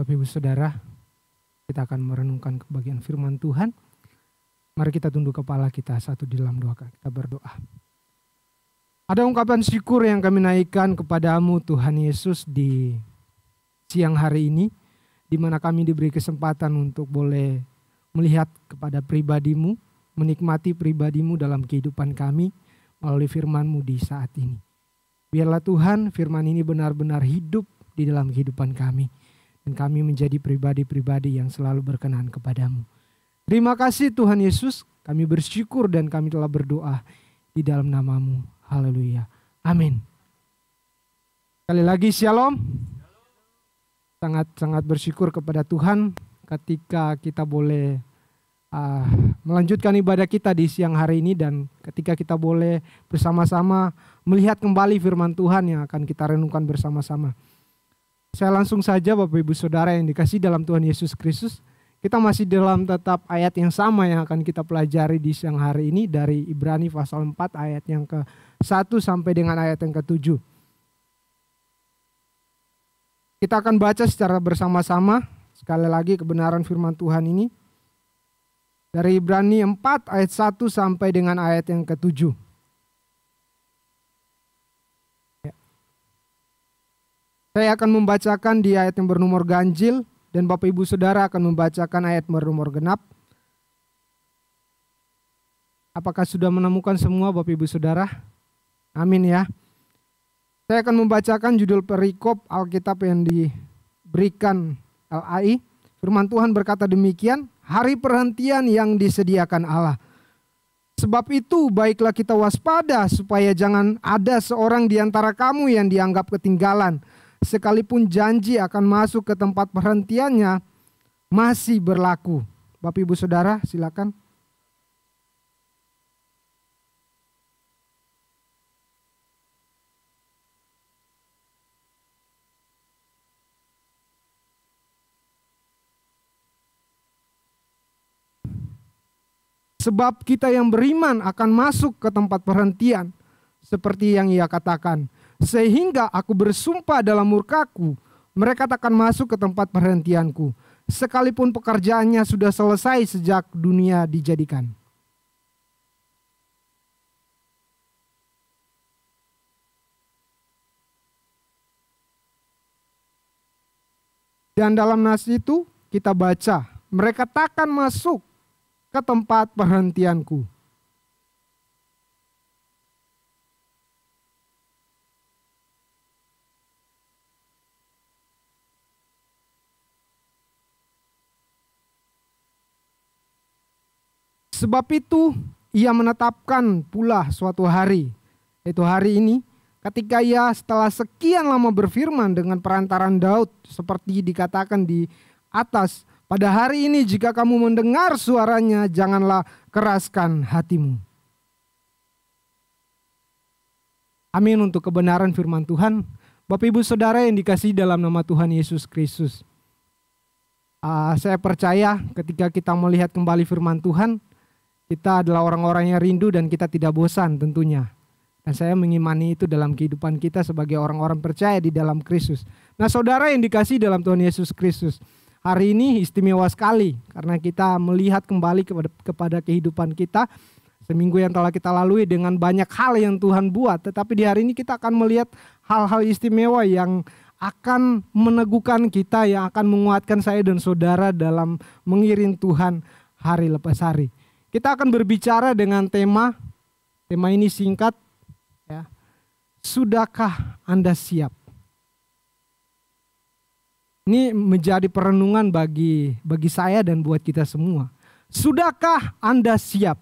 Bapak Ibu Saudara, kita akan merenungkan kebagian firman Tuhan. Mari kita tunduk kepala kita satu di dalam doa. Kita berdoa. Ada ungkapan syukur yang kami naikkan kepadamu Tuhan Yesus di siang hari ini, di mana kami diberi kesempatan untuk boleh melihat kepada pribadimu, menikmati pribadimu dalam kehidupan kami melalui firman-Mu di saat ini. Biarlah Tuhan firman ini benar-benar hidup di dalam kehidupan kami. Dan kami menjadi pribadi-pribadi yang selalu berkenan kepadamu. Terima kasih Tuhan Yesus, kami bersyukur dan kami telah berdoa di dalam nama-Mu. Haleluya. Amin. Sekali lagi shalom. Sangat-sangat bersyukur kepada Tuhan ketika kita boleh melanjutkan ibadah kita di siang hari ini. Dan ketika kita boleh bersama-sama melihat kembali firman Tuhan yang akan kita renungkan bersama-sama. Saya langsung saja Bapak Ibu Saudara yang dikasihi dalam Tuhan Yesus Kristus. Kita masih dalam tetap ayat yang sama yang akan kita pelajari di siang hari ini. Dari Ibrani pasal 4 ayat yang ke-1 sampai dengan ayat yang ke-7. Kita akan baca secara bersama-sama sekali lagi kebenaran firman Tuhan ini. Dari Ibrani 4 ayat 1 sampai dengan ayat yang ke-7. Saya akan membacakan di ayat yang bernomor ganjil dan Bapak Ibu Saudara akan membacakan ayat bernomor genap. Apakah sudah menemukan semua Bapak Ibu Saudara? Amin ya. Saya akan membacakan judul perikop Alkitab yang diberikan LAI. Firman Tuhan berkata demikian, hari perhentian yang disediakan Allah. Sebab itu baiklah kita waspada supaya jangan ada seorang di antara kamu yang dianggap ketinggalan. Sekalipun janji akan masuk ke tempat perhentiannya masih berlaku. Bapak Ibu Saudara silakan. Sebab kita yang beriman akan masuk ke tempat perhentian seperti yang ia katakan. Sehingga aku bersumpah dalam murkaku, mereka takkan masuk ke tempat perhentianku, sekalipun pekerjaannya sudah selesai sejak dunia dijadikan. Dan dalam nas itu kita baca, mereka takkan masuk ke tempat perhentianku. Sebab itu ia menetapkan pula suatu hari, yaitu hari ini, ketika ia setelah sekian lama berfirman dengan perantaran Daud, seperti dikatakan di atas, pada hari ini jika kamu mendengar suaranya, janganlah keraskan hatimu. Amin untuk kebenaran firman Tuhan. Bapak Ibu Saudara yang dikasihi dalam nama Tuhan Yesus Kristus. Saya percaya ketika kita melihat kembali firman Tuhan, kita adalah orang-orang yang rindu dan kita tidak bosan tentunya. Dan saya mengimani itu dalam kehidupan kita sebagai orang-orang percaya di dalam Kristus. Nah saudara yang dikasihi dalam Tuhan Yesus Kristus. Hari ini istimewa sekali karena kita melihat kembali kepada kehidupan kita. Seminggu yang telah kita lalui dengan banyak hal yang Tuhan buat. Tetapi di hari ini kita akan melihat hal-hal istimewa yang akan meneguhkan kita. Yang akan menguatkan saya dan saudara dalam mengiring Tuhan hari lepas hari. Kita akan berbicara dengan tema ini singkat ya. Sudahkah Anda siap? Ini menjadi perenungan bagi saya dan buat kita semua. Sudahkah Anda siap?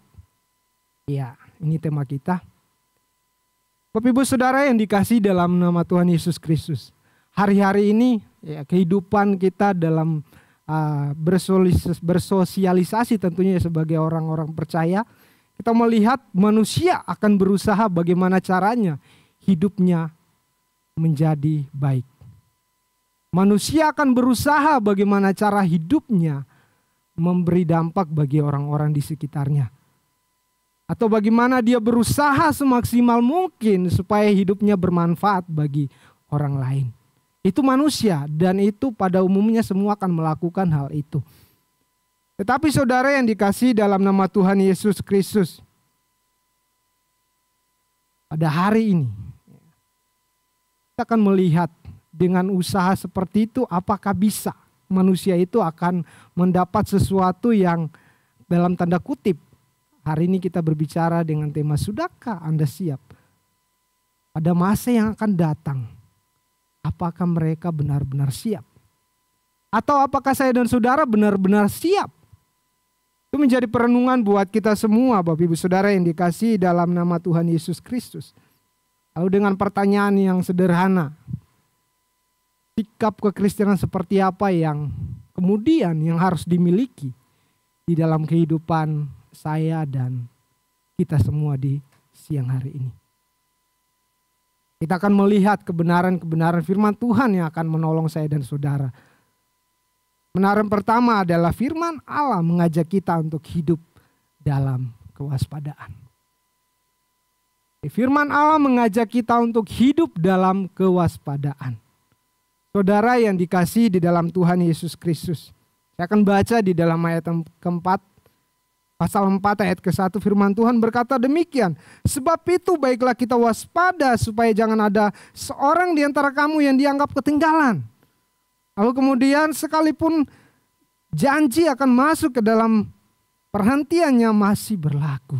Ya, ini tema kita. Bapak Ibu Saudara yang dikasihi dalam nama Tuhan Yesus Kristus. Hari-hari ini ya, kehidupan kita dalam bersosialisasi tentunya sebagai orang-orang percaya, kita melihat manusia akan berusaha bagaimana caranya hidupnya menjadi baik. Manusia akan berusaha bagaimana cara hidupnya memberi dampak bagi orang-orang di sekitarnya. Atau bagaimana dia berusaha semaksimal mungkin supaya hidupnya bermanfaat bagi orang lain. Itu manusia, dan itu pada umumnya semua akan melakukan hal itu. Tetapi saudara yang dikasihi dalam nama Tuhan Yesus Kristus, pada hari ini kita akan melihat dengan usaha seperti itu apakah bisa manusia itu akan mendapat sesuatu yang dalam tanda kutip. Hari ini kita berbicara dengan tema sudahkah Anda siap pada masa yang akan datang. Apakah mereka benar-benar siap? Atau apakah saya dan saudara benar-benar siap? Itu menjadi perenungan buat kita semua, Bapak Ibu Saudara yang dikasihi dalam nama Tuhan Yesus Kristus. Lalu dengan pertanyaan yang sederhana, sikap kekristenan seperti apa yang kemudian yang harus dimiliki di dalam kehidupan saya dan kita semua di siang hari ini. Kita akan melihat kebenaran-kebenaran firman Tuhan yang akan menolong saya dan saudara. Kebenaran pertama adalah firman Allah mengajak kita untuk hidup dalam kewaspadaan. Firman Allah mengajak kita untuk hidup dalam kewaspadaan. Saudara yang dikasihi di dalam Tuhan Yesus Kristus. Saya akan baca di dalam ayat yang keempat. Pasal 4 ayat ke-1 firman Tuhan berkata demikian. Sebab itu baiklah kita waspada supaya jangan ada seorang di antara kamu yang dianggap ketinggalan. Lalu kemudian sekalipun janji akan masuk ke dalam perhentiannya masih berlaku.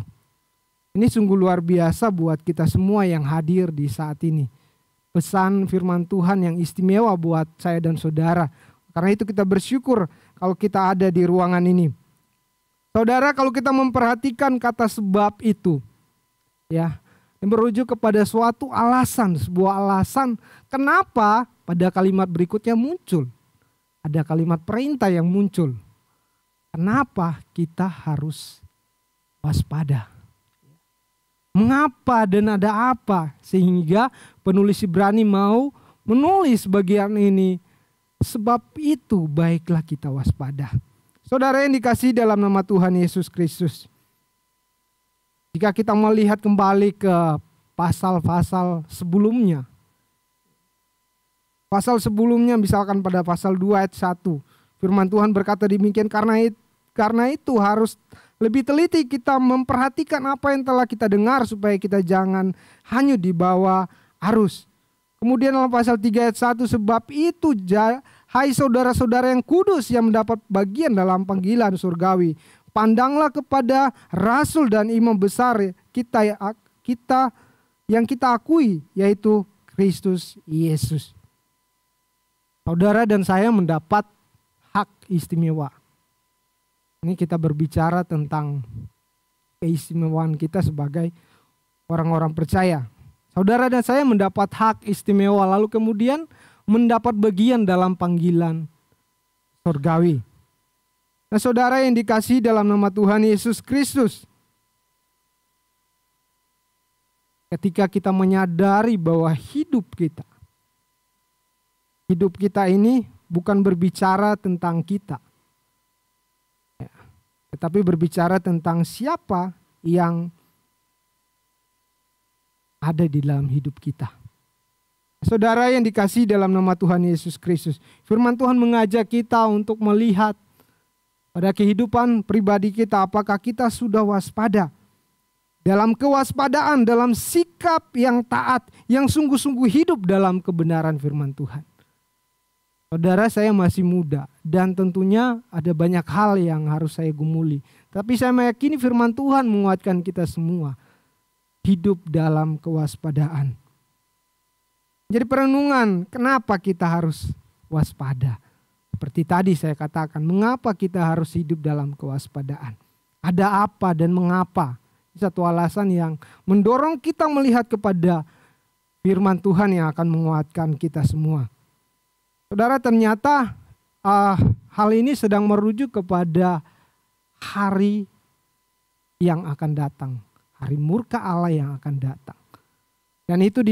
Ini sungguh luar biasa buat kita semua yang hadir di saat ini. Pesan firman Tuhan yang istimewa buat saya dan saudara. Karena itu kita bersyukur kalau kita ada di ruangan ini. Saudara, kalau kita memperhatikan kata sebab itu, ya, yang merujuk kepada suatu alasan, sebuah alasan kenapa pada kalimat berikutnya muncul. Ada kalimat perintah yang muncul. Kenapa kita harus waspada? Mengapa dan ada apa sehingga penulis Ibrani mau menulis bagian ini? Sebab itu baiklah kita waspada. Saudara yang dikasihi dalam nama Tuhan Yesus Kristus. Jika kita melihat kembali ke pasal-pasal sebelumnya. Pasal sebelumnya misalkan pada pasal 2 ayat 1. Firman Tuhan berkata demikian, karena itu harus lebih teliti kita memperhatikan apa yang telah kita dengar supaya kita jangan hanyut di bawah arus. Kemudian dalam pasal 3 ayat 1, sebab itu hai saudara-saudara yang kudus yang mendapat bagian dalam panggilan surgawi, pandanglah kepada rasul dan imam besar kita yang kita akui, yaitu Kristus Yesus. Saudara dan saya mendapat hak istimewa. Ini kita berbicara tentang keistimewaan kita sebagai orang-orang percaya. Saudara dan saya mendapat hak istimewa, lalu kemudian mendapat bagian dalam panggilan surgawi. Nah, saudara yang dikasihi dalam nama Tuhan Yesus Kristus, ketika kita menyadari bahwa hidup kita ini bukan berbicara tentang kita, tetapi berbicara tentang siapa yang ada di dalam hidup kita. Saudara yang dikasihi dalam nama Tuhan Yesus Kristus, firman Tuhan mengajak kita untuk melihat pada kehidupan pribadi kita apakah kita sudah waspada. Dalam kewaspadaan, dalam sikap yang taat, yang sungguh-sungguh hidup dalam kebenaran firman Tuhan. Saudara, saya masih muda dan tentunya ada banyak hal yang harus saya gumuli. Tapi saya meyakini firman Tuhan menguatkan kita semua hidup dalam kewaspadaan. Jadi perenungan, kenapa kita harus waspada? Seperti tadi saya katakan, mengapa kita harus hidup dalam kewaspadaan? Ada apa dan mengapa? Satu alasan yang mendorong kita melihat kepada firman Tuhan yang akan menguatkan kita semua. Saudara, ternyata hal ini sedang merujuk kepada hari yang akan datang. Hari murka Allah yang akan datang. Dan itu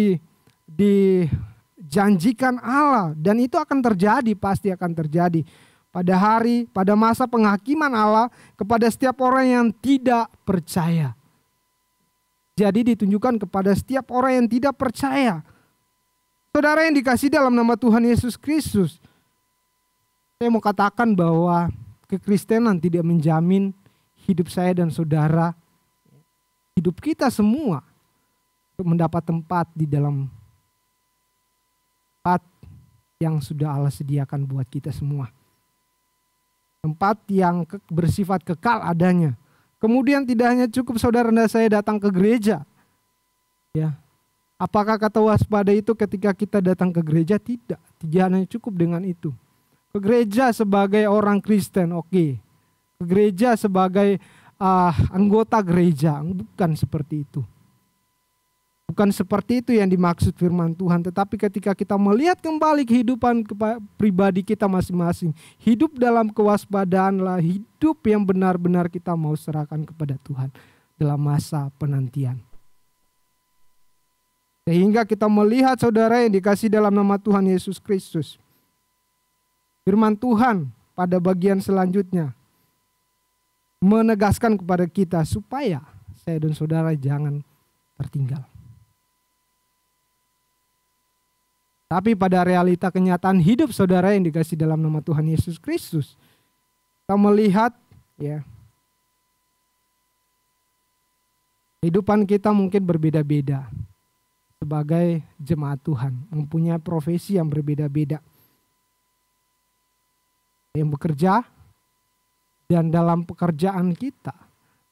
dijanjikan Allah. Dan itu akan terjadi, pasti akan terjadi. Pada masa penghakiman Allah kepada setiap orang yang tidak percaya. Jadi ditunjukkan kepada setiap orang yang tidak percaya. Saudara yang dikasihi dalam nama Tuhan Yesus Kristus, saya mau katakan bahwa kekristenan tidak menjamin hidup saya dan saudara, hidup kita semua untuk mendapat tempat di dalam tempat yang sudah Allah sediakan buat kita semua. Tempat yang bersifat kekal adanya. Kemudian tidak hanya cukup saudara dan saya datang ke gereja. Ya. Apakah kata waspada itu ketika kita datang ke gereja? Tidak. Tidak hanya cukup dengan itu. Ke gereja sebagai orang Kristen, oke. Ke gereja sebagai anggota gereja, bukan seperti itu. Bukan seperti itu yang dimaksud firman Tuhan. Tetapi ketika kita melihat kembali kehidupan pribadi kita masing-masing, hidup dalam kewaspadaanlah hidup yang benar-benar kita mau serahkan kepada Tuhan dalam masa penantian. Sehingga kita melihat saudara yang dikasihi dalam nama Tuhan Yesus Kristus. Firman Tuhan pada bagian selanjutnya menegaskan kepada kita supaya saya dan saudara jangan tertinggal. Tapi pada realita kenyataan hidup saudara yang dikasihi dalam nama Tuhan Yesus Kristus, kita melihat ya, kehidupan kita mungkin berbeda-beda sebagai jemaat Tuhan, mempunyai profesi yang berbeda-beda. Yang bekerja dan dalam pekerjaan kita,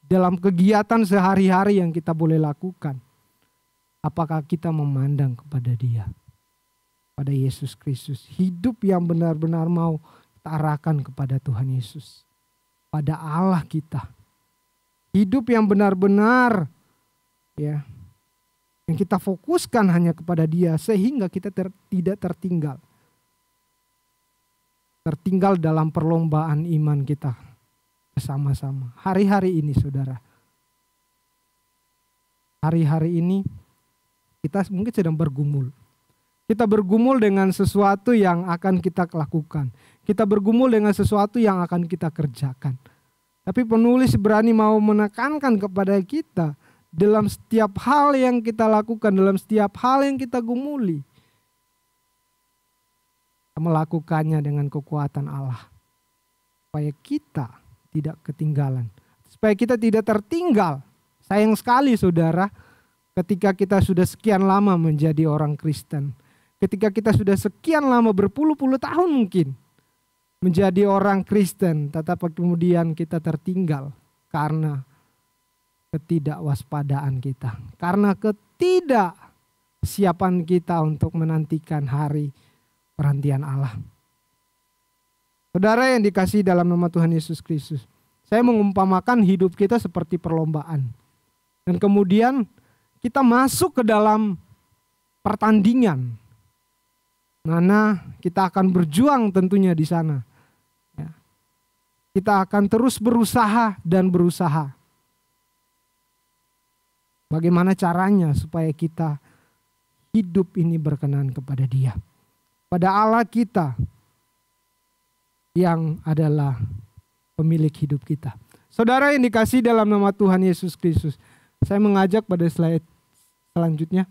dalam kegiatan sehari-hari yang kita boleh lakukan, apakah kita memandang kepada Dia? Pada Yesus Kristus, hidup yang benar-benar mau kita arahkan kepada Tuhan Yesus, pada Allah kita, hidup yang benar-benar ya, yang kita fokuskan hanya kepada Dia sehingga kita tidak tertinggal dalam perlombaan iman kita bersama-sama. Hari-hari ini saudara, hari-hari ini kita mungkin sedang bergumul. Kita bergumul dengan sesuatu yang akan kita lakukan. Kita bergumul dengan sesuatu yang akan kita kerjakan. Tapi penulis berani mau menekankan kepada kita dalam setiap hal yang kita lakukan, dalam setiap hal yang kita gumuli, melakukannya dengan kekuatan Allah. Supaya kita tidak ketinggalan. Supaya kita tidak tertinggal. Sayang sekali saudara, ketika kita sudah sekian lama menjadi orang Kristen. Ketika kita sudah sekian lama berpuluh-puluh tahun mungkin menjadi orang Kristen, tetapi kemudian kita tertinggal karena ketidakwaspadaan kita. Karena ketidaksiapan kita untuk menantikan hari perhentian Allah. Saudara yang dikasihi dalam nama Tuhan Yesus Kristus, saya mengumpamakan hidup kita seperti perlombaan. Dan kemudian kita masuk ke dalam pertandingan. Mana kita akan berjuang tentunya di sana. Ya. Kita akan terus berusaha dan berusaha. Bagaimana caranya supaya kita hidup ini berkenan kepada Dia. Pada Allah kita yang adalah pemilik hidup kita. Saudara yang dikasihi dalam nama Tuhan Yesus Kristus. Saya mengajak pada slide selanjutnya.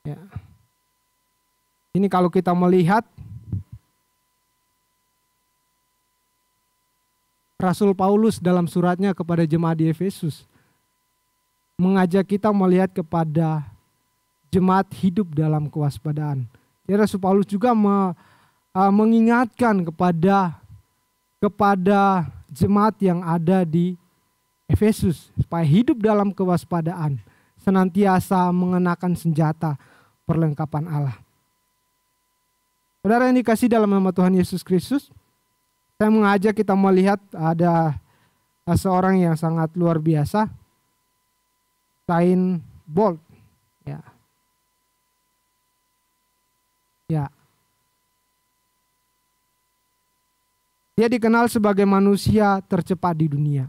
Ya. Ini kalau kita melihat Rasul Paulus dalam suratnya kepada jemaat di Efesus mengajak kita melihat kepada jemaat hidup dalam kewaspadaan. Jadi Rasul Paulus juga mengingatkan kepada jemaat yang ada di Efesus supaya hidup dalam kewaspadaan, senantiasa mengenakan senjata perlengkapan Allah. Saudara yang dikasihi dalam nama Tuhan Yesus Kristus, saya mengajak kita melihat ada seorang yang sangat luar biasa, Usain Bolt. Ya. Ya. Dia dikenal sebagai manusia tercepat di dunia.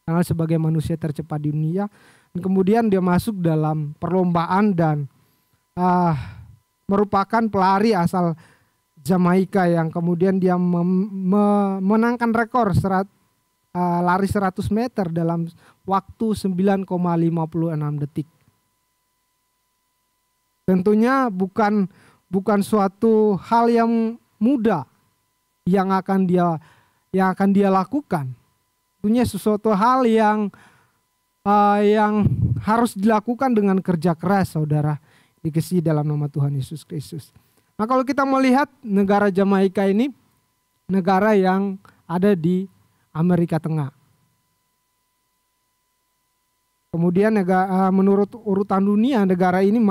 Dikenal sebagai manusia tercepat di dunia. Dan kemudian dia masuk dalam perlombaan dan merupakan pelari asal Jamaika yang kemudian dia memenangkan rekor lari 100 meter dalam waktu 9,56 detik. Tentunya bukan suatu hal yang mudah yang akan dia lakukan. Tentunya sesuatu hal yang harus dilakukan dengan kerja keras, saudara, dikasihi dalam nama Tuhan Yesus Kristus. Nah, kalau kita melihat negara Jamaika ini, negara yang ada di Amerika Tengah. Kemudian menurut urutan dunia, negara ini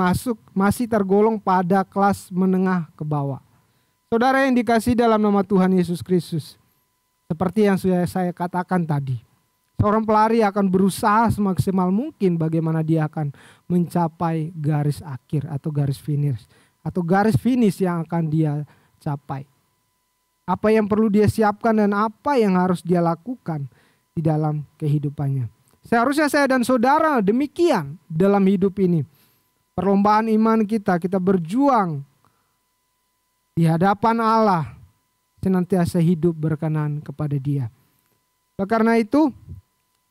masih tergolong pada kelas menengah ke bawah. Saudara yang dikasihi dalam nama Tuhan Yesus Kristus, seperti yang sudah saya katakan tadi, seorang pelari akan berusaha semaksimal mungkin bagaimana dia akan mencapai garis akhir atau garis finish yang akan dia capai. Apa yang perlu dia siapkan dan apa yang harus dia lakukan di dalam kehidupannya. Seharusnya saya dan saudara demikian dalam hidup ini. Perlombaan iman kita berjuang di hadapan Allah, senantiasa hidup berkenan kepada Dia. Oleh karena itu,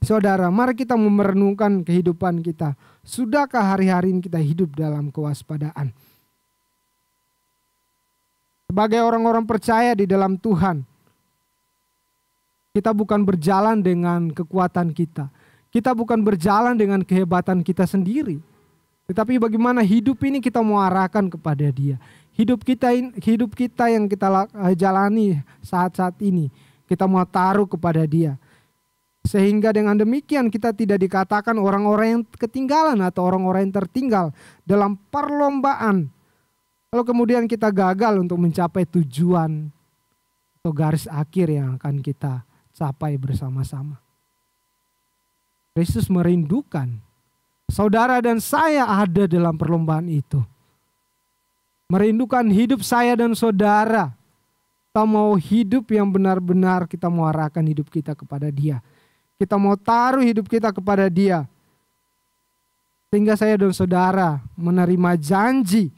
saudara, mari kita merenungkan kehidupan kita. Sudahkah hari-hari ini kita hidup dalam kewaspadaan? Sebagai orang-orang percaya di dalam Tuhan, kita bukan berjalan dengan kekuatan kita. Kita bukan berjalan dengan kehebatan kita sendiri. Tetapi bagaimana hidup ini kita mau arahkan kepada Dia. Hidup kita yang kita jalani saat-saat ini, kita mau taruh kepada Dia. Sehingga dengan demikian kita tidak dikatakan orang-orang yang ketinggalan atau orang-orang yang tertinggal dalam perlombaan. Kalau kemudian kita gagal untuk mencapai tujuan atau garis akhir yang akan kita capai bersama-sama. Kristus merindukan saudara dan saya ada dalam perlombaan itu. Merindukan hidup saya dan saudara. Kita mau hidup yang benar-benar kita mau arahkan hidup kita kepada Dia. Kita mau taruh hidup kita kepada Dia. Sehingga saya dan saudara menerima janji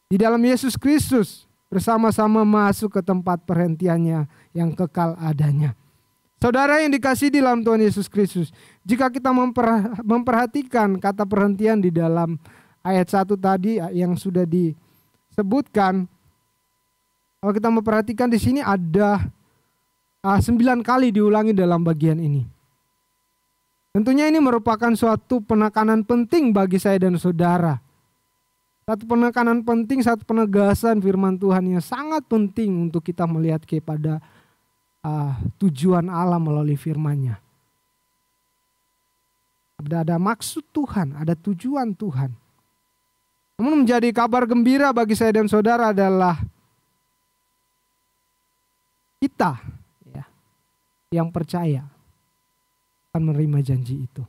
di dalam Yesus Kristus bersama-sama masuk ke tempat perhentiannya yang kekal adanya. Saudara yang dikasihi di dalam Tuhan Yesus Kristus, jika kita memperhatikan kata perhentian di dalam ayat 1 tadi yang sudah disebutkan, kalau kita memperhatikan di sini ada 9 kali diulangi dalam bagian ini. Tentunya ini merupakan suatu penekanan penting bagi saya dan saudara. Satu penekanan penting, satu penegasan firman Tuhan yang sangat penting untuk kita melihat kepada tujuan Allah melalui firman-Nya. Ada maksud Tuhan, ada tujuan Tuhan. Namun menjadi kabar gembira bagi saya dan saudara adalah kita yang percaya akan menerima janji itu.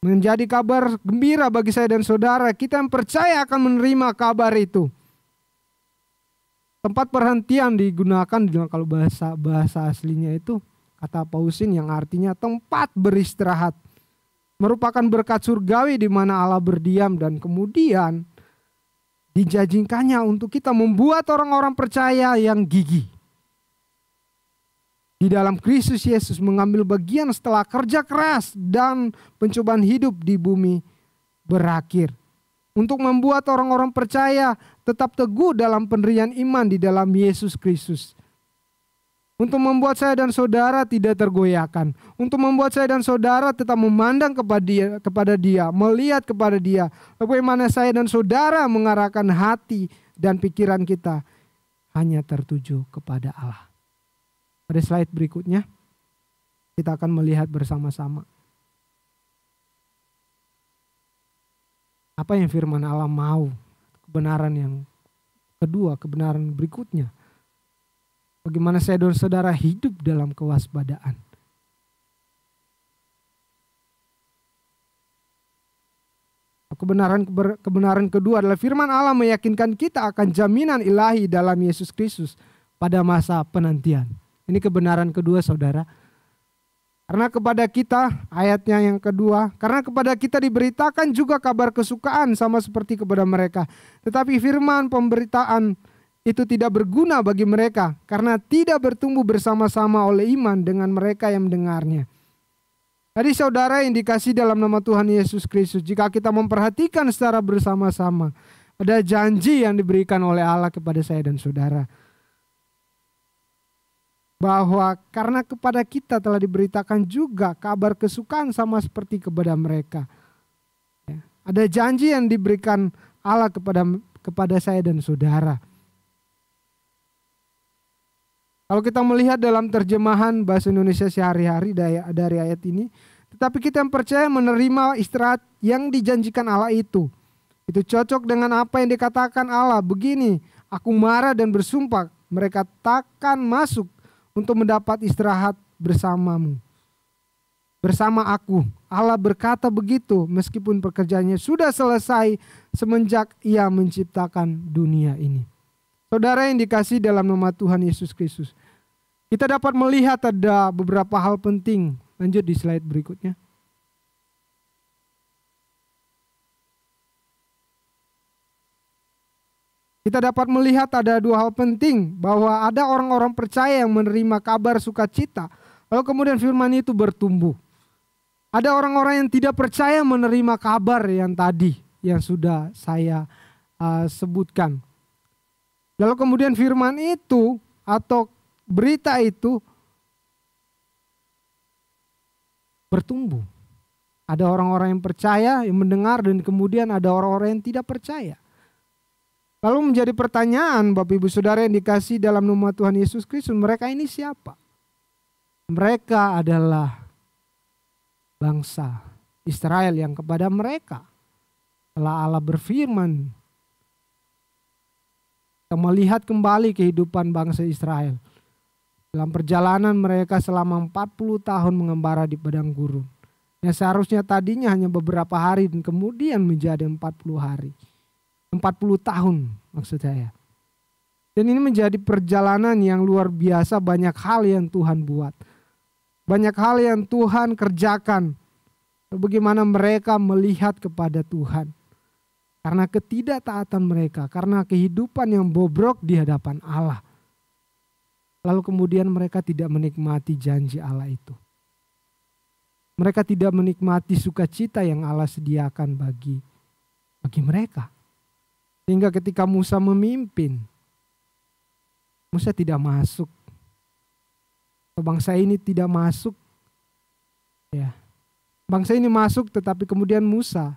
Menjadi kabar gembira bagi saya dan saudara, kita yang percaya akan menerima kabar itu. Tempat perhentian digunakan kalau bahasa aslinya itu kata pausin yang artinya tempat beristirahat. Merupakan berkat surgawi di mana Allah berdiam dan kemudian dijanjikannya untuk kita membuat orang-orang percaya yang gigih. Di dalam Kristus Yesus mengambil bagian setelah kerja keras dan pencobaan hidup di bumi berakhir. Untuk membuat orang-orang percaya tetap teguh dalam pendirian iman di dalam Yesus Kristus. Untuk membuat saya dan saudara tidak tergoyahkan. Untuk membuat saya dan saudara tetap memandang kepada Dia, melihat kepada Dia. Bagaimana saya dan saudara mengarahkan hati dan pikiran kita hanya tertuju kepada Allah. Pada slide berikutnya kita akan melihat bersama-sama apa yang firman Allah mau. Kebenaran yang kedua, kebenaran berikutnya. Bagaimana saya dan saudara hidup dalam kewaspadaan. Kebenaran kedua adalah firman Allah meyakinkan kita akan jaminan ilahi dalam Yesus Kristus pada masa penantian. Ini kebenaran kedua, saudara. Karena kepada kita, ayatnya yang kedua, karena kepada kita diberitakan juga kabar kesukaan sama seperti kepada mereka. Tetapi firman pemberitaan itu tidak berguna bagi mereka karena tidak bertumbuh bersama-sama oleh iman dengan mereka yang mendengarnya. Tadi saudara yang dikasih dalam nama Tuhan Yesus Kristus, jika kita memperhatikan secara bersama-sama, ada janji yang diberikan oleh Allah kepada saya dan saudara. Bahwa karena kepada kita telah diberitakan juga kabar kesukaan sama seperti kepada mereka. Ada janji yang diberikan Allah kepada saya dan saudara. Kalau kita melihat dalam terjemahan bahasa Indonesia sehari-hari dari ayat ini, tetapi kita yang percaya menerima istirahat yang dijanjikan Allah itu. Itu cocok dengan apa yang dikatakan Allah. Begini, aku marah dan bersumpah, mereka takkan masuk untuk mendapat istirahat bersamamu. Bersama aku. Allah berkata begitu meskipun pekerjaannya sudah selesai semenjak Ia menciptakan dunia ini. Saudara yang dikasih dalam nama Tuhan Yesus Kristus, kita dapat melihat ada beberapa hal penting. Lanjut di slide berikutnya. Kita dapat melihat ada dua hal penting, bahwa ada orang-orang percaya yang menerima kabar sukacita, lalu kemudian firman itu bertumbuh. Ada orang-orang yang tidak percaya menerima kabar yang tadi, yang sudah saya sebutkan. Lalu kemudian firman itu atau berita itu bertumbuh. Ada orang-orang yang percaya, yang mendengar, dan kemudian ada orang-orang yang tidak percaya. Lalu menjadi pertanyaan Bapak Ibu Saudara yang dikasih dalam nama Tuhan Yesus Kristus, mereka ini siapa? Mereka adalah bangsa Israel yang kepada mereka telah Allah berfirman. Kita melihat kembali kehidupan bangsa Israel dalam perjalanan mereka selama 40 tahun mengembara di padang gurun. Yang seharusnya tadinya hanya beberapa hari dan kemudian menjadi 40 hari. 40 tahun maksud saya. Dan ini menjadi perjalanan yang luar biasa, banyak hal yang Tuhan buat. Banyak hal yang Tuhan kerjakan. Bagaimana mereka melihat kepada Tuhan. Karena ketidaktaatan mereka, karena kehidupan yang bobrok di hadapan Allah. Lalu kemudian mereka tidak menikmati janji Allah itu. Mereka tidak menikmati sukacita yang Allah sediakan bagi mereka. Sehingga ketika Musa memimpin, Musa tidak masuk. Bangsa ini tidak masuk. Ya. Bangsa ini masuk tetapi kemudian Musa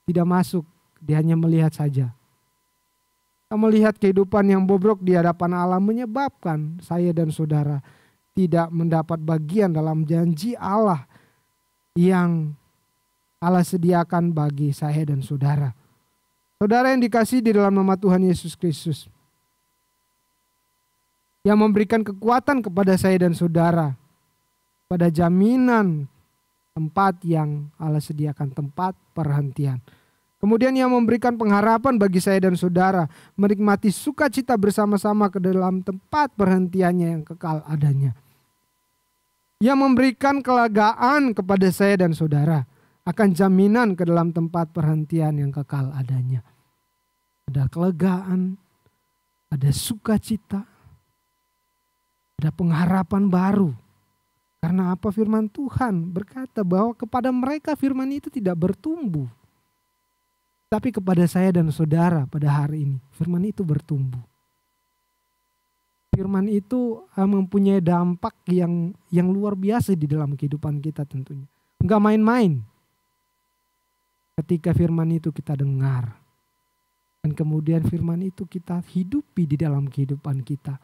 tidak masuk. Dia hanya melihat saja. Kita melihat kehidupan yang bobrok di hadapan Allah menyebabkan saya dan saudara tidak mendapat bagian dalam janji Allah yang Allah sediakan bagi saya dan saudara. Saudara yang dikasihi di dalam nama Tuhan Yesus Kristus, yang memberikan kekuatan kepada saya dan saudara pada jaminan tempat yang Allah sediakan, tempat perhentian. Kemudian yang memberikan pengharapan bagi saya dan saudara menikmati sukacita bersama-sama ke dalam tempat perhentiannya yang kekal adanya. Yang memberikan kelegaan kepada saya dan saudara akan jaminan ke dalam tempat perhentian yang kekal adanya. Ada kelegaan, ada sukacita, ada pengharapan baru. Karena apa? Firman Tuhan berkata bahwa kepada mereka firman itu tidak bertumbuh. Tapi kepada saya dan saudara pada hari ini firman itu bertumbuh. Firman itu mempunyai dampak yang luar biasa di dalam kehidupan kita tentunya. Enggak main-main. Ketika firman itu kita dengar. Dan kemudian firman itu kita hidupi di dalam kehidupan kita.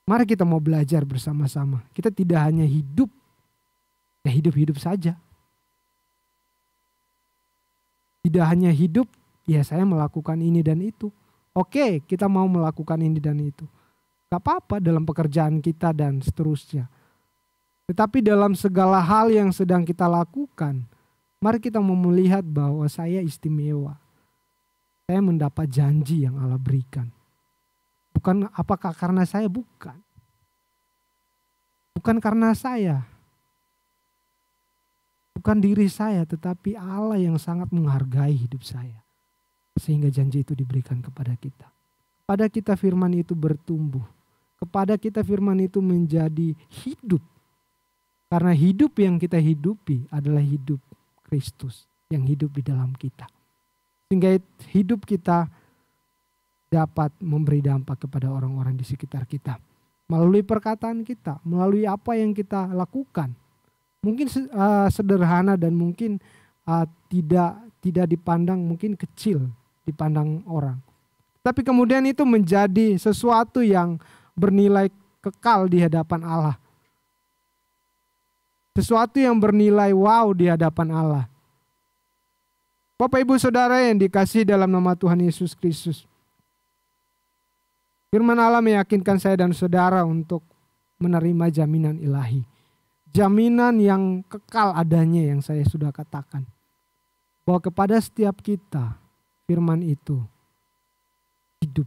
Mari kita mau belajar bersama-sama. Kita tidak hanya hidup, ya hidup-hidup saja. Tidak hanya hidup, ya saya melakukan ini dan itu. Oke, kita mau melakukan ini dan itu. Gak apa-apa dalam pekerjaan kita dan seterusnya. Tetapi dalam segala hal yang sedang kita lakukan, mari kita mau melihat bahwa saya istimewa. Saya mendapat janji yang Allah berikan. Bukan apakah karena saya? Bukan. Bukan karena saya. Bukan diri saya, tetapi Allah yang sangat menghargai hidup saya. Sehingga janji itu diberikan kepada kita. Kepada kita firman itu bertumbuh. Kepada kita firman itu menjadi hidup. Karena hidup yang kita hidupi adalah hidup Kristus yang hidup di dalam kita. Sehingga hidup kita dapat memberi dampak kepada orang-orang di sekitar kita. Melalui perkataan kita, melalui apa yang kita lakukan. Mungkin sederhana dan mungkin tidak dipandang, mungkin kecil dipandang orang. Tapi kemudian itu menjadi sesuatu yang bernilai kekal di hadapan Allah. Sesuatu yang bernilai wow di hadapan Allah. Bapak Ibu Saudara yang dikasihi dalam nama Tuhan Yesus Kristus. Firman Allah meyakinkan saya dan saudara untuk menerima jaminan ilahi. Jaminan yang kekal adanya yang saya sudah katakan. Bahwa kepada setiap kita firman itu hidup.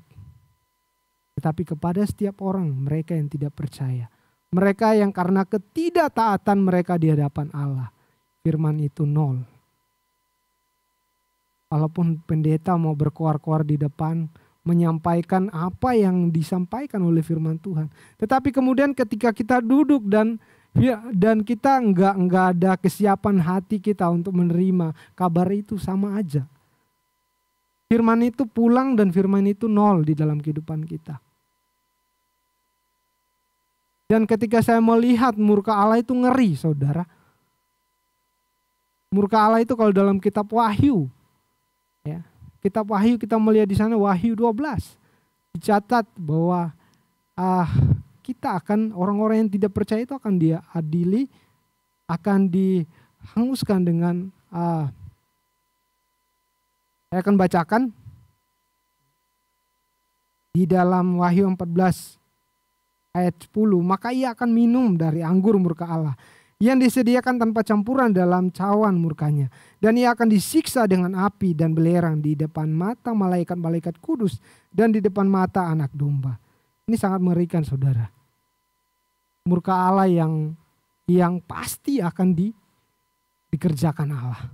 Tetapi kepada setiap orang, mereka yang tidak percaya. Mereka yang karena ketidaktaatan mereka di hadapan Allah, firman itu nol. Walaupun pendeta mau berkoar-koar di depan, menyampaikan apa yang disampaikan oleh firman Tuhan. Tetapi kemudian ketika kita duduk dan kita enggak ada kesiapan hati kita untuk menerima kabar itu, sama aja. Firman itu pulang dan firman itu nol di dalam kehidupan kita. Dan ketika saya melihat murka Allah itu ngeri, saudara. Murka Allah itu kalau dalam kitab Wahyu, ya, kitab Wahyu kita melihat di sana Wahyu 12 dicatat bahwa kita akan, orang-orang yang tidak percaya itu akan dia adili, akan dihanguskan dengan saya akan bacakan di dalam Wahyu 14 ayat 10, maka ia akan minum dari anggur murka Allah yang disediakan tanpa campuran dalam cawan murkanya. Dan ia akan disiksa dengan api dan belerang di depan mata malaikat-malaikat kudus dan di depan mata anak domba. Ini sangat mengerikan, saudara. Murka Allah yang pasti akan dikerjakan Allah.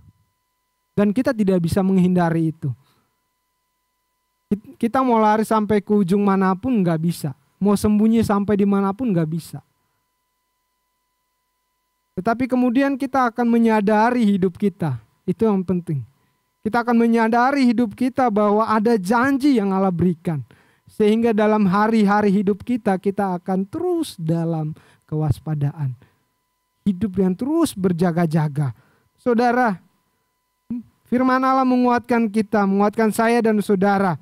Dan kita tidak bisa menghindari itu. Kita mau lari sampai ke ujung manapun nggak bisa. Mau sembunyi sampai dimanapun nggak bisa. Tetapi kemudian kita akan menyadari hidup kita. Itu yang penting. Kita akan menyadari hidup kita bahwa ada janji yang Allah berikan. Sehingga dalam hari-hari hidup kita akan terus dalam kewaspadaan. Hidup yang terus berjaga-jaga. Saudara, firman Allah menguatkan kita, menguatkan saya dan saudara.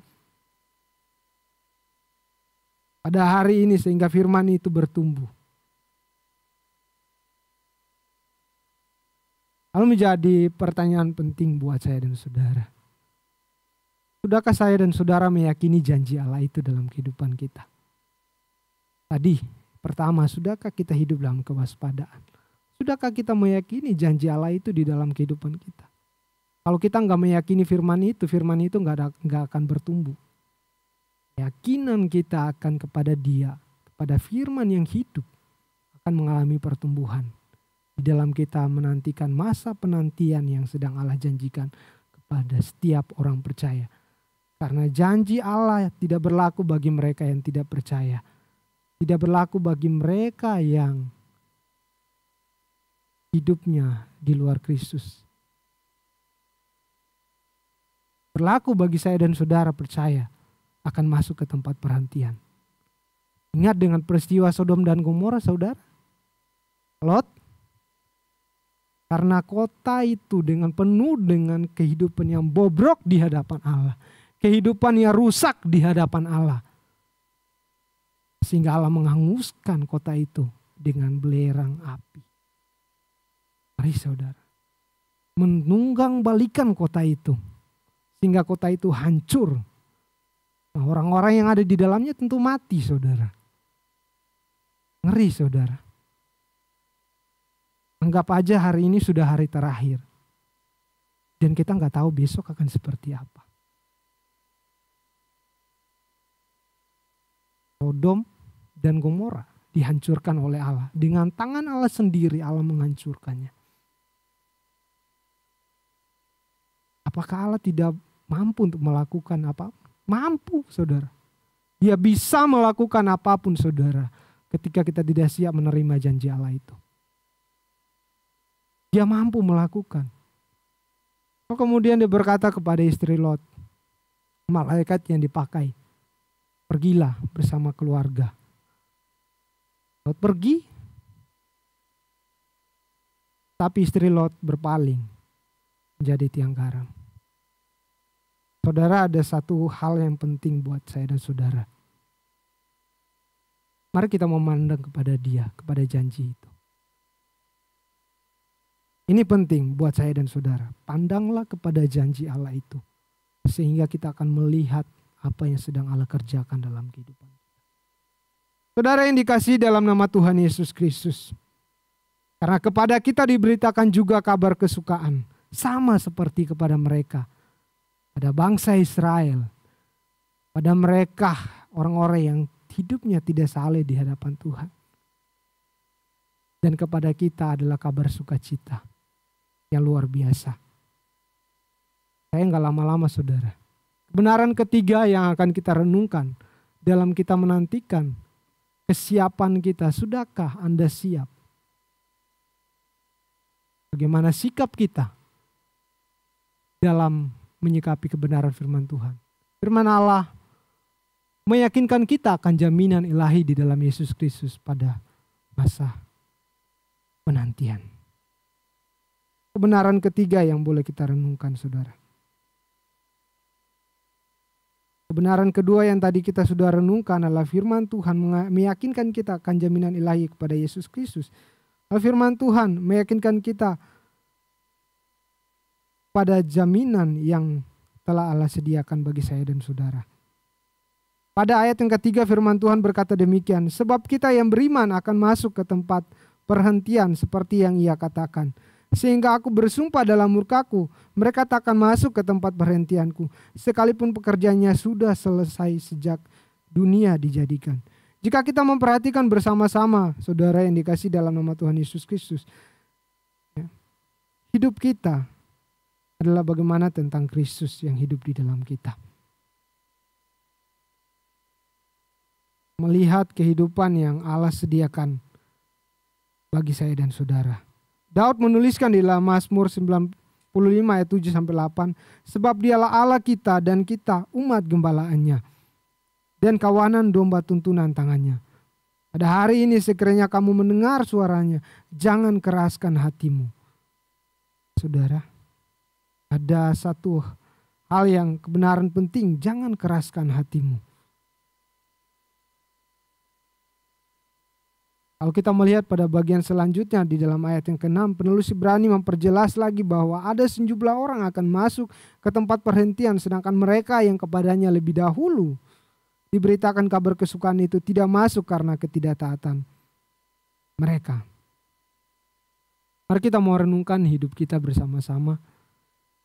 Pada hari ini sehingga firman itu bertumbuh. Lalu menjadi pertanyaan penting buat saya dan saudara. Sudahkah saya dan saudara meyakini janji Allah itu dalam kehidupan kita? Tadi, pertama, sudahkah kita hidup dalam kewaspadaan? Sudahkah kita meyakini janji Allah itu di dalam kehidupan kita? Kalau kita nggak meyakini firman itu nggak akan bertumbuh. Keyakinan kita akan kepada Dia, kepada firman yang hidup, akan mengalami pertumbuhan. Di dalam kita menantikan masa penantian yang sedang Allah janjikan kepada setiap orang percaya. Karena janji Allah tidak berlaku bagi mereka yang tidak percaya. Tidak berlaku bagi mereka yang hidupnya di luar Kristus. Berlaku bagi saya dan saudara percaya akan masuk ke tempat perhentian. Ingat dengan peristiwa Sodom dan Gomora, saudara. Lot, karena kota itu penuh dengan kehidupan yang bobrok di hadapan Allah. Kehidupan yang rusak di hadapan Allah. Sehingga Allah menghanguskan kota itu dengan belerang api. Mari saudara, menunggang balikan kota itu. Sehingga kota itu hancur. Nah, orang-orang yang ada di dalamnya tentu mati, saudara. Ngeri, saudara. Anggap aja hari ini sudah hari terakhir. Dan kita nggak tahu besok akan seperti apa. Sodom dan Gomora dihancurkan oleh Allah. Dengan tangan Allah sendiri Allah menghancurkannya. Apakah Allah tidak mampu untuk melakukan apa? Mampu, saudara. Dia bisa melakukan apapun, saudara. Ketika kita tidak siap menerima janji Allah itu. Dia mampu melakukan. Kemudian dia berkata kepada istri Lot, malaikat yang dipakai, pergilah bersama keluarga. Lot pergi, tapi istri Lot berpaling menjadi tiang garam. Saudara, ada satu hal yang penting buat saya dan saudara. Mari kita memandang kepada dia, kepada janji itu. Ini penting buat saya dan saudara. Pandanglah kepada janji Allah itu. Sehingga kita akan melihat apa yang sedang Allah kerjakan dalam kehidupan. Saudara yang dikasihi dalam nama Tuhan Yesus Kristus. Karena kepada kita diberitakan juga kabar kesukaan. Sama seperti kepada mereka. Pada bangsa Israel. Pada mereka orang-orang yang hidupnya tidak saleh di hadapan Tuhan. Dan kepada kita adalah kabar sukacita yang luar biasa. Saya nggak lama-lama saudara. Kebenaran ketiga yang akan kita renungkan dalam kita menantikan kesiapan kita. Sudahkah Anda siap? Bagaimana sikap kita dalam menyikapi kebenaran firman Tuhan? Firman Allah meyakinkan kita akan jaminan ilahi di dalam Yesus Kristus pada masa penantian. Kebenaran ketiga yang boleh kita renungkan saudara. Kebenaran kedua yang tadi kita sudah renungkan adalah firman Tuhan meyakinkan kita akan jaminan ilahi kepada Yesus Kristus. Firman Tuhan meyakinkan kita pada jaminan yang telah Allah sediakan bagi saya dan saudara. Pada ayat yang ketiga firman Tuhan berkata demikian, sebab kita yang beriman akan masuk ke tempat perhentian seperti yang ia katakan. Sehingga aku bersumpah dalam murkaku, mereka tak akan masuk ke tempat perhentianku, sekalipun pekerjaannya sudah selesai sejak dunia dijadikan. Jika kita memperhatikan bersama-sama, saudara yang dikasihi dalam nama Tuhan Yesus Kristus, hidup kita adalah bagaimana tentang Kristus yang hidup di dalam kita. Melihat kehidupan yang Allah sediakan bagi saya dan saudara. Daud menuliskan di dalam Mazmur 95 ayat 7-8, sebab dialah Allah kita dan kita umat gembalaannya dan kawanan domba tuntunan tangannya. Pada hari ini sekiranya kamu mendengar suaranya, jangan keraskan hatimu. Saudara, ada satu hal yang kebenaran penting, jangan keraskan hatimu. Kalau kita melihat pada bagian selanjutnya di dalam ayat yang ke-6, penulis Ibrani memperjelas lagi bahwa ada sejumlah orang akan masuk ke tempat perhentian, sedangkan mereka yang kepadanya lebih dahulu diberitakan kabar kesukaan itu tidak masuk karena ketidaktaatan mereka. Mari kita mau renungkan hidup kita bersama-sama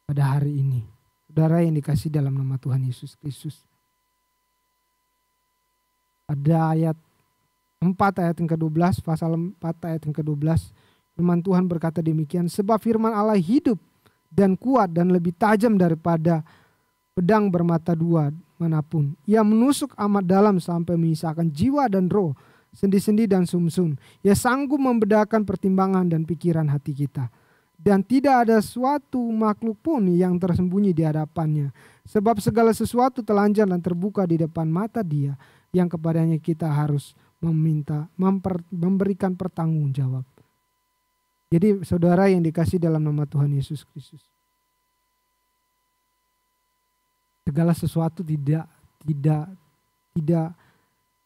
pada hari ini. Saudara yang dikasihi dalam nama Tuhan Yesus Kristus. Ada ayat 4 ayat yang ke-12, pasal 4 ayat yang ke-12, firman Tuhan berkata demikian, sebab firman Allah hidup dan kuat dan lebih tajam daripada pedang bermata dua manapun. Ia menusuk amat dalam sampai menyisakan jiwa dan roh, sendi-sendi dan sumsum. Ia sanggup membedakan pertimbangan dan pikiran hati kita. Dan tidak ada suatu makhluk pun yang tersembunyi di hadapannya. Sebab segala sesuatu telanjang dan terbuka di depan mata Dia, yang kepadanya kita harus memberikan pertanggungjawab. Jadi saudara yang dikasihi dalam nama Tuhan Yesus Kristus, segala sesuatu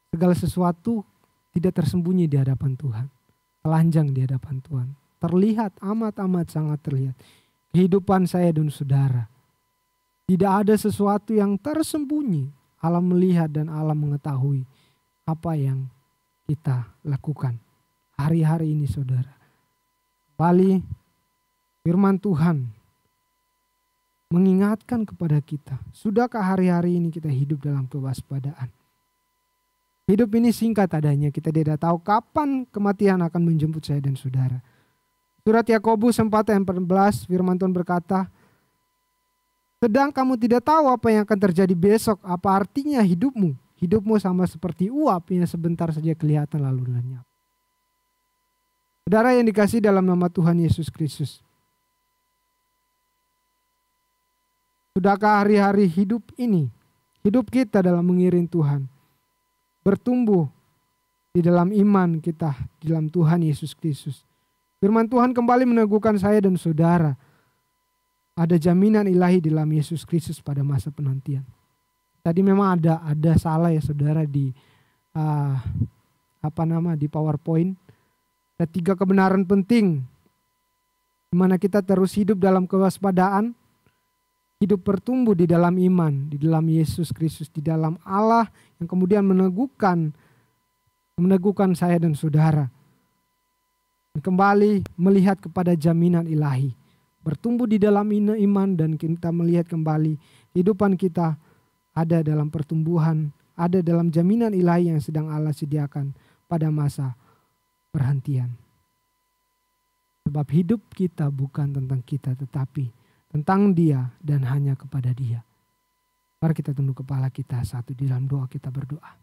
segala sesuatu tidak tersembunyi di hadapan Tuhan, telanjang di hadapan Tuhan, terlihat amat sangat terlihat. Kehidupan saya dan saudara, tidak ada sesuatu yang tersembunyi. Allah melihat dan Allah mengetahui apa yang kita lakukan hari-hari ini saudara. Kembali firman Tuhan mengingatkan kepada kita, sudahkah hari-hari ini kita hidup dalam kewaspadaan? Hidup ini singkat adanya, kita tidak tahu kapan kematian akan menjemput saya dan saudara. Surat Yakobus 4 ayat 14 firman Tuhan berkata, sedang kamu tidak tahu apa yang akan terjadi besok, apa artinya hidupmu? Hidupmu sama seperti uap yang sebentar saja kelihatan lalu lenyap. Saudara yang dikasihi dalam nama Tuhan Yesus Kristus, sudahkah hari-hari hidup ini, hidup kita dalam mengiring Tuhan, bertumbuh di dalam iman kita di dalam Tuhan Yesus Kristus? Firman Tuhan kembali meneguhkan saya dan saudara, ada jaminan ilahi di dalam Yesus Kristus pada masa penantian. Tadi memang ada salah ya saudara di di PowerPoint. Ada 3 kebenaran penting di mana kita terus hidup dalam kewaspadaan, hidup bertumbuh di dalam iman, di dalam Yesus Kristus, di dalam Allah yang kemudian meneguhkan saya dan saudara. Dan kembali melihat kepada jaminan ilahi, bertumbuh di dalam iman, dan kita melihat kembali kehidupan kita ada dalam pertumbuhan, ada dalam jaminan ilahi yang sedang Allah sediakan pada masa perhentian. Sebab hidup kita bukan tentang kita, tetapi tentang Dia dan hanya kepada Dia. Mari kita tunduk kepala kita satu di dalam doa, kita berdoa.